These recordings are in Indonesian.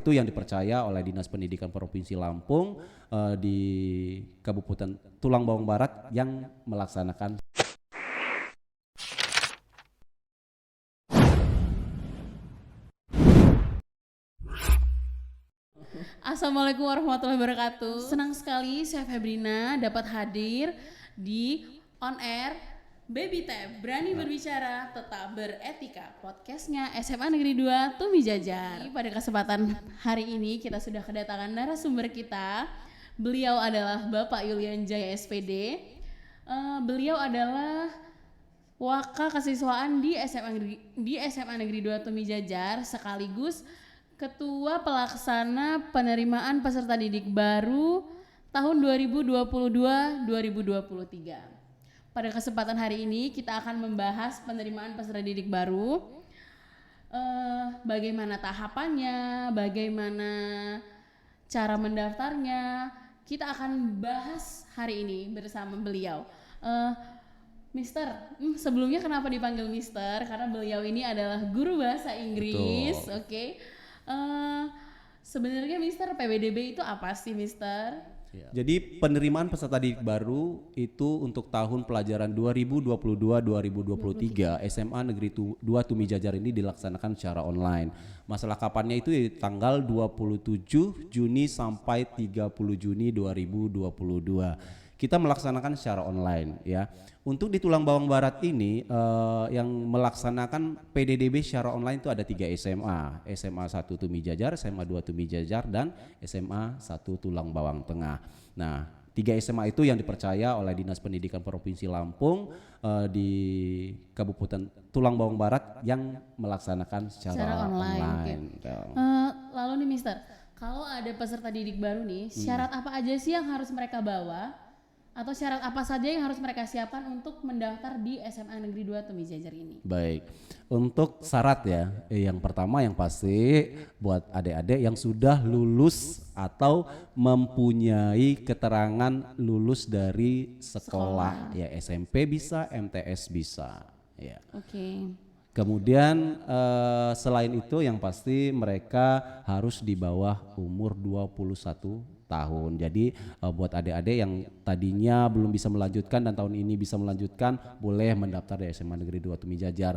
itu yang dipercaya oleh Dinas Pendidikan Provinsi Lampung di Kabupaten Tulang Bawang Barat yang melaksanakan. Assalamualaikum warahmatullahi wabarakatuh. Senang sekali saya Febrina dapat hadir di On Air Baby Tab, berani berbicara, tetap beretika. Podcastnya SMA Negeri 2 Tumi Jajar. Pada kesempatan hari ini kita sudah kedatangan narasumber kita. Beliau adalah Bapak Yulian Jaya SPD. Beliau adalah Waka Kesiswaan di SMA Negeri 2 Tumi Jajar, sekaligus Ketua Pelaksana Penerimaan Peserta Didik Baru tahun 2022-2023. Pada kesempatan hari ini kita akan membahas penerimaan peserta didik baru, bagaimana tahapannya, bagaimana cara mendaftarnya. Kita akan bahas hari ini bersama beliau. Mister, sebelumnya kenapa dipanggil Mister? Karena beliau ini adalah guru bahasa Inggris. Oke. Sebenarnya Mister, PBDB itu apa sih Mister? Jadi penerimaan peserta didik baru itu untuk tahun pelajaran 2022-2023 SMA Negeri 2 Tumi Jajar ini dilaksanakan secara online. Masalah kapannya itu di tanggal 27 Juni sampai 30 Juni 2022. Kita melaksanakan secara online ya. Untuk di Tulang Bawang Barat ini yang melaksanakan PDDB secara online itu ada 3 SMA. SMA 1 Tumi Jajar, SMA 2 Tumi Jajar, dan SMA 1 Tulang Bawang Tengah. Nah, 3 SMA itu yang dipercaya oleh Dinas Pendidikan Provinsi Lampung di Kabupaten Tulang Bawang Barat yang melaksanakan secara online. Okay. Lalu nih Mister, kalau ada peserta didik baru nih, syarat apa aja sih yang harus mereka bawa? Atau syarat apa saja yang harus mereka siapkan untuk mendaftar di SMA Negeri 2 Tumi Jajar ini? Baik, untuk syarat ya, yang pertama yang pasti buat adik-adik yang sudah lulus atau mempunyai keterangan lulus dari sekolah. Ya, SMP bisa, MTS bisa ya. Oke. Kemudian selain itu yang pasti mereka harus di bawah umur 21 tahun. Jadi buat adik-adik yang tadinya belum bisa melanjutkan dan tahun ini bisa melanjutkan, boleh mendaftar di SMA Negeri 2 Tumi Jajar.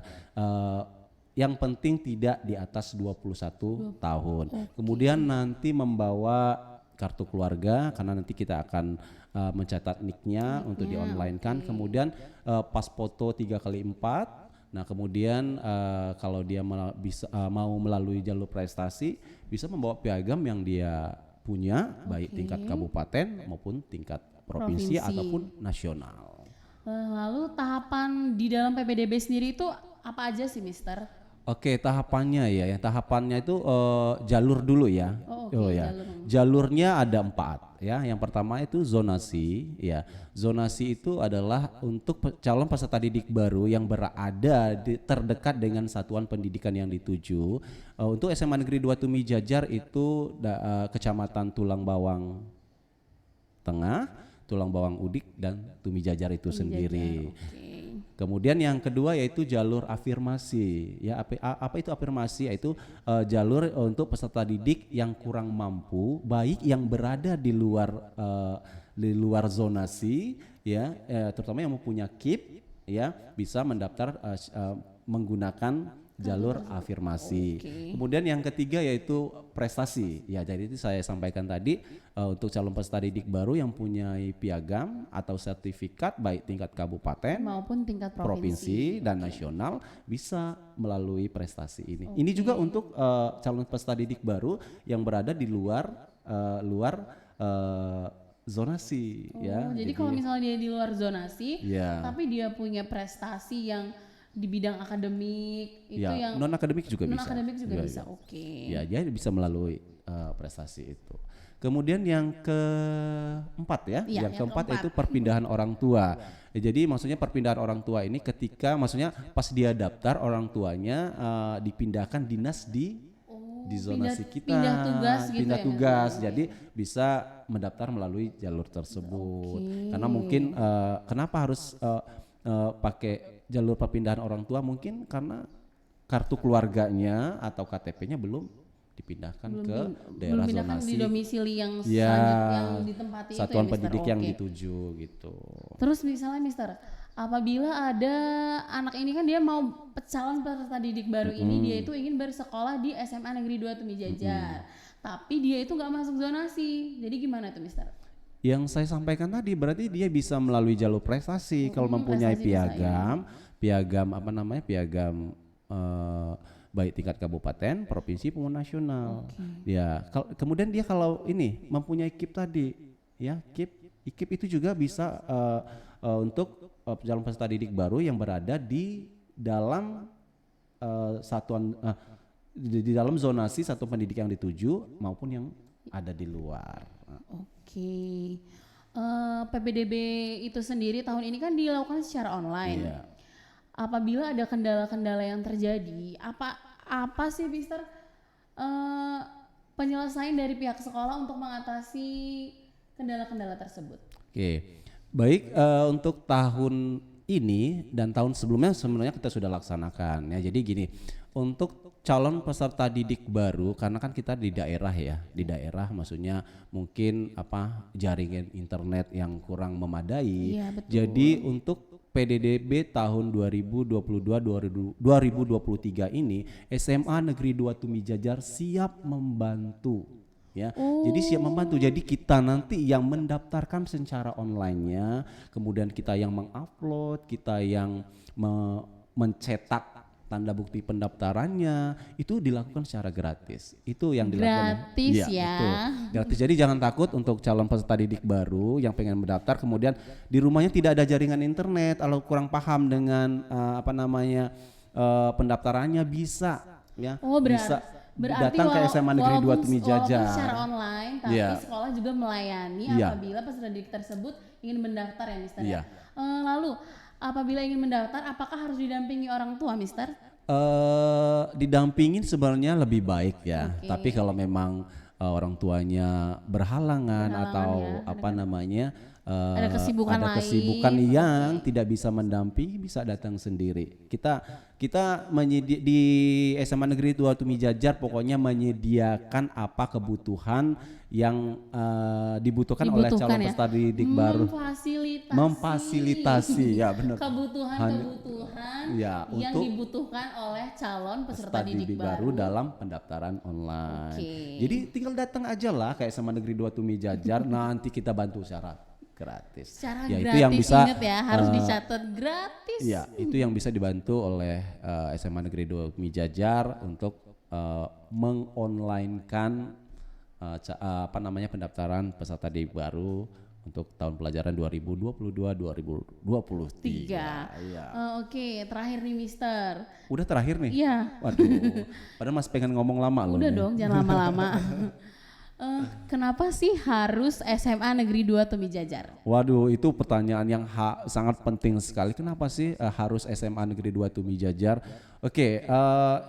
Yang penting tidak di atas 21 tahun. Kemudian nanti membawa kartu keluarga karena nanti kita akan mencatat nicknya untuk di online kan. Kemudian pas foto 3x4. Nah kemudian kalau dia mau melalui jalur prestasi bisa membawa piagam yang dia punya baik tingkat kabupaten maupun tingkat provinsi ataupun nasional. Lalu tahapan di dalam PPDB sendiri itu apa aja sih Mister? Oke, tahapannya ya, tahapannya itu jalur dulu ya. Ya. Jalurnya ada 4 ya. Yang pertama itu zonasi ya. Zonasi itu adalah untuk calon peserta didik baru yang berada terdekat dengan satuan pendidikan yang dituju. Untuk SMA Negeri 2 Tumi Jajar itu Kecamatan Tulang Bawang Tengah, Tulang Bawang Udik, dan Tumi Jajar itu sendiri. Kemudian yang kedua yaitu jalur afirmasi. Ya, apa itu afirmasi? Yaitu jalur untuk peserta didik yang kurang mampu, baik yang berada di luar zonasi, ya, terutama yang mempunyai KIP, ya, bisa mendaftar menggunakan jalur afirmasi. Kemudian yang ketiga yaitu prestasi. Ya, jadi itu saya sampaikan tadi untuk calon peserta didik baru yang punya piagam atau sertifikat baik tingkat kabupaten maupun tingkat provinsi dan nasional bisa melalui prestasi ini. Ini juga untuk calon peserta didik baru yang berada di luar zonasi ya. Jadi kalau misalnya dia di luar zonasi, tapi dia punya prestasi yang di bidang akademik itu ya, yang non akademik juga bisa. bisa. Oke. Ya, dia bisa melalui prestasi itu. Kemudian yang keempat ya, yang keempat itu perpindahan orang tua. Jadi maksudnya perpindahan orang tua ini ketika maksudnya pas dia daftar orang tuanya dipindahkan dinas di zonasi kita. Pindah tugas. Jadi bisa mendaftar melalui jalur tersebut. Karena mungkin kenapa harus pakai jalur perpindahan orang tua, mungkin karena kartu keluarganya atau KTP-nya belum dipindahkan belum ke di- daerah belum pindahkan zonasi di domisili yang ya selanjut yang ditempati itu satuan ya, Mister? pendidik yang Oke. dituju gitu. Terus misalnya Mister, apabila ada anak ini kan dia mau calon peserta didik baru ini dia itu ingin bersekolah di SMA Negeri 2 Tumi Jajar. Tapi dia itu nggak masuk zonasi. Jadi gimana tuh Mister? Yang saya sampaikan tadi berarti dia bisa melalui jalur prestasi kalau mempunyai prestasi bisa, piagam apa namanya piagam baik tingkat kabupaten, provinsi maupun nasional. Ya, kemudian dia kalau ini mempunyai KIP tadi, ya KIP itu juga bisa untuk calon peserta didik baru yang berada di dalam satuan di dalam zonasi satu pendidik yang dituju maupun yang ada di luar. Oke. PPDB itu sendiri tahun ini kan dilakukan secara online. Iya. Apabila ada kendala-kendala yang terjadi, apa sih Mister penyelesaian dari pihak sekolah untuk mengatasi kendala-kendala tersebut? Oke, baik untuk tahun ini dan tahun sebelumnya sebenarnya kita sudah laksanakan ya. Jadi gini, untuk calon peserta didik baru karena kan kita di daerah ya, di daerah maksudnya mungkin jaringan internet yang kurang memadai. Iya, betul. Jadi untuk PDDB tahun 2022-2023 ini SMA Negeri 2 Tumi Jajar siap membantu ya. Jadi siap membantu. Jadi kita nanti yang mendaftarkan secara online-nya, kemudian kita yang mengupload, kita yang mencetak tanda bukti pendaftarannya itu dilakukan secara gratis. Itu yang dilakukan. Gratis ya. Betul. Gratis. Jadi jangan takut untuk calon peserta didik baru yang pengen mendaftar kemudian di rumahnya tidak ada jaringan internet atau kurang paham dengan pendaftarannya bisa ya. Bisa Berarti datang ke SMA Negeri 2 Tumi Jajar. Walaupun secara online, tapi sekolah juga melayani apabila peserta didik tersebut ingin mendaftar ya Mister. Lalu apabila ingin mendaftar, apakah harus didampingi orang tua Mister? Didampingin sebenarnya lebih baik ya. Tapi kalau memang orang tuanya berhalangan atau ada kesibukan yang tidak bisa mendampingi bisa datang sendiri. Kita di SMA Negeri 2 Tumi Jajar pokoknya menyediakan apa kebutuhan yang dibutuhkan oleh calon peserta didik baru. Memfasilitasi ya benar. Kebutuhan ya, yang untuk dibutuhkan oleh calon peserta didik baru dalam pendaftaran online. Jadi tinggal datang aja lah ke SMA Negeri 2 Tumi Jajar nanti kita bantu secara gratis. Secara ya, gratis, itu yang bisa ingat ya harus dicatat gratis. Ya, itu yang bisa dibantu oleh SMA Negeri 2 Tumi Jajar untuk mengonlinekan pendaftaran peserta didik baru untuk tahun pelajaran 2022-2023. Ya. Oke, terakhir nih Mister. Udah terakhir nih? Iya. Waduh, padahal masih pengen ngomong lama loh. Udah dong, jangan lama-lama. Kenapa sih harus SMA Negeri 2 Tumi Jajar? Waduh, itu pertanyaan yang sangat penting sekali. Kenapa sih harus SMA Negeri 2 Tumi Jajar? Oke,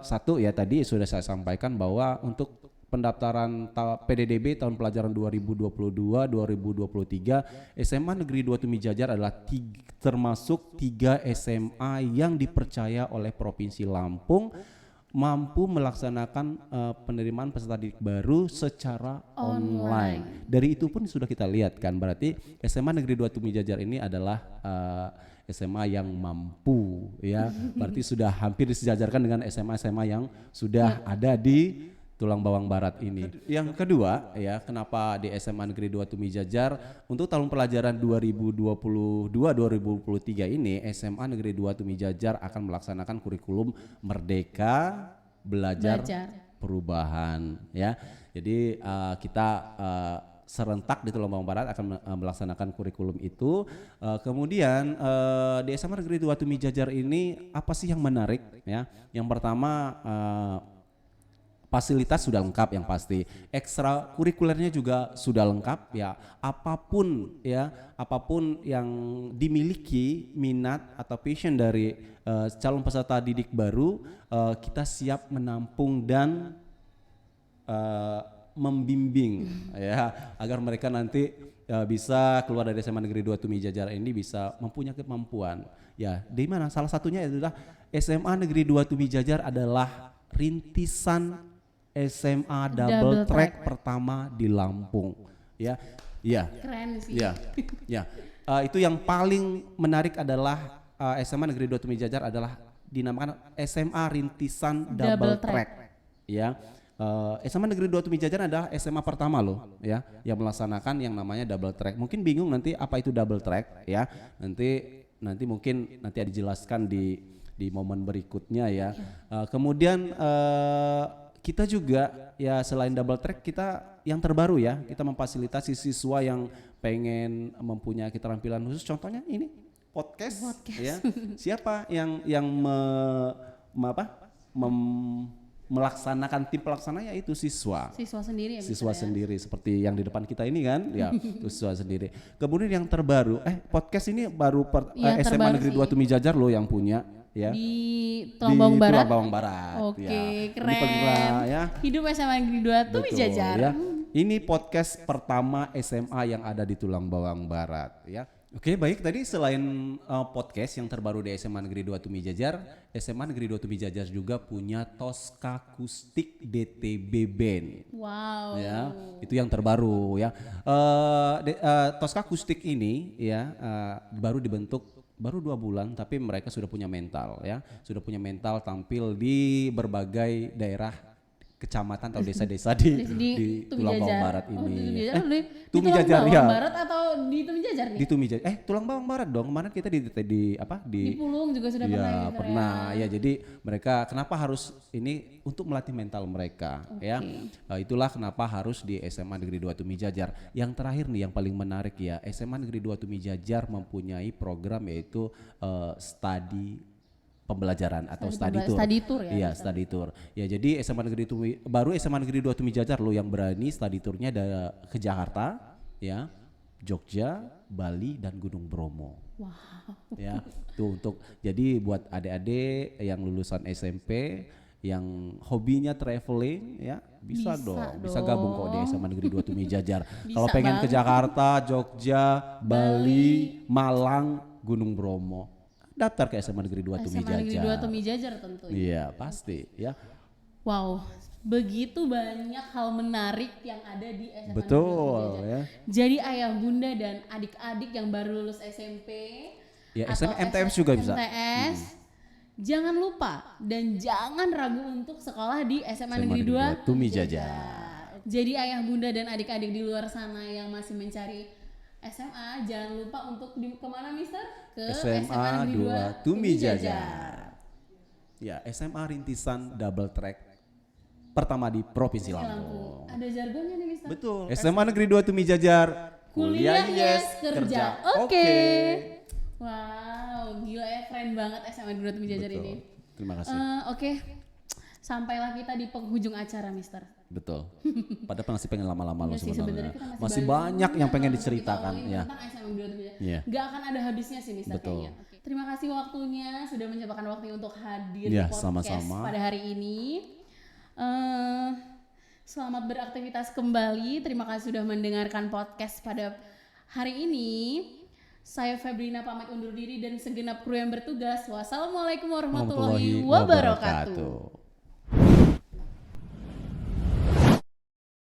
satu ya tadi sudah saya sampaikan bahwa untuk pendaftaran PDDB tahun pelajaran 2022-2023 SMA Negeri 2 Tumi Jajar adalah termasuk 3 SMA yang dipercaya oleh Provinsi Lampung mampu melaksanakan penerimaan peserta didik baru secara online. Dari itu pun sudah kita lihat kan, berarti SMA Negeri 2 Tumi Jajar ini adalah SMA yang mampu ya. Berarti sudah hampir disejajarkan dengan SMA-SMA yang sudah ada di Tulang Bawang Barat ini. Yang kedua ya, kenapa di SMA Negeri 2 Tumi Jajar untuk tahun pelajaran 2022-2023 ini SMA Negeri 2 Tumi Jajar akan melaksanakan kurikulum Merdeka Belajar Perubahan ya. Jadi kita serentak di Tulang Bawang Barat akan melaksanakan kurikulum itu. Kemudian di SMA Negeri 2 Tumi Jajar ini apa sih yang menarik ya? Yang pertama fasilitas sudah lengkap yang pasti, ekstra kurikulernya juga sudah lengkap ya. Apapun yang dimiliki minat atau passion dari calon peserta didik baru, kita siap menampung dan membimbing ya agar mereka nanti bisa keluar dari SMA Negeri 2 Tumi Jajar ini bisa mempunyai kemampuan. Ya, di mana salah satunya adalah SMA Negeri 2 Tumi Jajar adalah rintisan SMA double track pertama di Lampung. Ya, ya. Keren sih. Ya, ya. Itu yang paling menarik adalah SMA Negeri 2 Tumi Jajar adalah dinamakan SMA Rintisan Double Track. Ya. SMA Negeri 2 Tumi Jajar adalah SMA pertama loh, ya, yang melaksanakan yang namanya double track. Mungkin bingung nanti apa itu double track, ya. Nanti mungkin nanti dijelaskan di momen berikutnya ya. Kemudian kita juga ya selain double track kita yang terbaru ya, kita memfasilitasi siswa yang pengen mempunyai keterampilan khusus, contohnya ini podcast. Ya. Siapa yang melaksanakan tim pelaksananya itu siswa sendiri ya, siswa sendiri seperti yang di depan kita ini kan ya. Itu siswa sendiri. Kemudian yang terbaru podcast ini baru SMA Negeri 2 Tumi Jajar loh yang punya ya di Tulang Bawang Barat. Oke, ya. keren Ya. Hidup SMA Negeri 2 Tumi Jajar ya. Ini podcast pertama SMA yang ada di Tulang Bawang Barat ya. Oke, baik, tadi selain podcast yang terbaru di SMA Negeri 2 Tumi Jajar, SMA Negeri 2 Tumi Jajar juga punya Tosca Akustik DTB Band. Wow. Ya, itu yang terbaru ya. Tosca Akustik ini ya baru dibentuk baru 2 bulan, tapi mereka sudah punya mental ya, sudah punya mental tampil di berbagai daerah, kecamatan atau desa-desa di Tulang Bawang Barat ini. Tumi Jajar ya. Barat atau di Tumi Jajar nih? Di Tumi Jajar. Tulang Bawang Barat dong. Kemarin kita di Pulung juga sudah pernah. Ya, pernah. Ya, jadi mereka kenapa harus ini untuk melatih mental mereka ya. Itulah kenapa harus di SMA Negeri 2 Tumi Jajar. Yang terakhir nih yang paling menarik ya, SMA Negeri 2 Tumi Jajar mempunyai program yaitu study pembelajaran atau study tour ya. Iya, study tour. Ya, jadi SMA Negeri 2 Tumi Jajar loh yang berani study tournya ke Jakarta, ya, Jogja, Bali dan Gunung Bromo. Wow. Ya, itu untuk jadi buat adik-adik yang lulusan SMP yang hobinya traveling ya bisa gabung kok di SMA Negeri 2 Tumi Jajar. Kalau pengen ke Jakarta, Jogja, Bali, Malang, Gunung Bromo, daftar ke SMA Negeri 2 Tumi Jajar. SMA Negeri 2 Tumi Jajar tentunya. Iya, pasti ya. Wow, begitu banyak hal menarik yang ada di SMA Negeri 2 Betul Tumi Jajar. ya. Jadi ayah bunda dan adik-adik yang baru lulus SMP ya, atau MTS juga bisa. Jangan lupa dan jangan ragu untuk sekolah di SMA Negeri 2 Tumi Jajar. Jadi ayah bunda dan adik-adik di luar sana yang masih mencari SMA, jangan lupa untuk kemana Mister? Ke SMA Negeri 2 Tumi Jajar. Ya, SMA Rintisan Double Track pertama di Provinsi Lampung. Ada jargonnya nih Mister? Betul. SMA Negeri 2 Tumi Jajar. Kuliah yes, kerja oke. Wow, gila ya, keren banget SMA Negeri 2 Tumi Jajar ini. Terima kasih. Oke. Sampailah kita di penghujung acara Mister. Betul. Padahal masih pengen lama-lama loh sebenarnya. Masih banyak yang pengen diceritakan ya. Yeah. Gak akan ada habisnya sih Mister kayaknya. Terima kasih waktunya sudah menyempatkan waktunya untuk hadir di podcast sama-sama pada hari ini. Selamat beraktivitas kembali. Terima kasih sudah mendengarkan podcast pada hari ini. Saya Febrina pamit undur diri dan segenap kru yang bertugas. Wassalamualaikum warahmatullahi wabarakatuh.